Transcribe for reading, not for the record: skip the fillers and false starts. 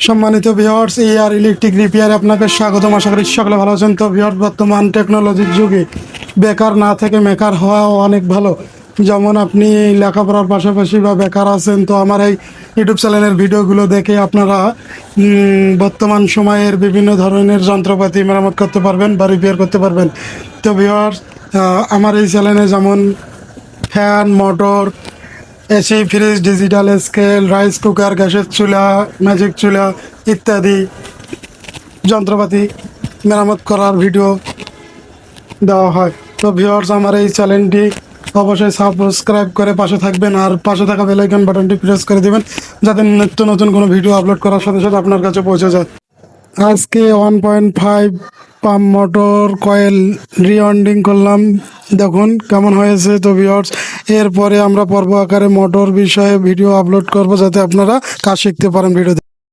সম্মানিত ভিউয়ার্স, আর ইলেকট্রিক রিপেয়ারে আপনাকে স্বাগতম। আশা করি সকলে ভালো আছেন। তো ভিউয়ার্স, বর্তমান টেকনোলজির যুগে বেকার না থেকে মেকার হওয়াও অনেক ভালো। যেমন আপনি লেখাপড়ার পাশাপাশি বা বেকার আছেন, তো আমার এই ইউটিউব চ্যানেলের ভিডিওগুলো দেখে আপনারা বর্তমান সময়ের বিভিন্ন ধরনের যন্ত্রপাতি মেরামত করতে পারবেন বা রিপেয়ার করতে পারবেন। তো ভিউয়ার্স, আমার এই চ্যানেলে যেমন fan, motor, AC, fridge, digital scale, rice cooker, গ্যাসের চুলা, ম্যাজিক চুলা ইত্যাদি যন্ত্রপাতি মেরামত করার ভিডিও দেওয়া হয়। তো ভিউয়ার্স, আমার এই চ্যানেলটি অবশ্যই সাবস্ক্রাইব করে পাশে থাকবেন, আর পাশে থাকা বেল আইকন বাটনটি প্রেস করে দিবেন, যাতে নিত্য নতুন কোনো ভিডিও আপলোড করার সাথে সাথে আপনার কাছে পৌঁছে যায়। আজকে 1.5 পাম্প মোটর কয়েল রিওয়াইন্ডিং করলাম, দেখুন কেমন হয়েছে। তো ভিউয়ার্স, এরপরে আমরা পর্ব আকারে মোটর বিষয়ে ভিডিও আপলোড করব, যাতে আপনারা কাজ শিখতে পারেন ভিডিও।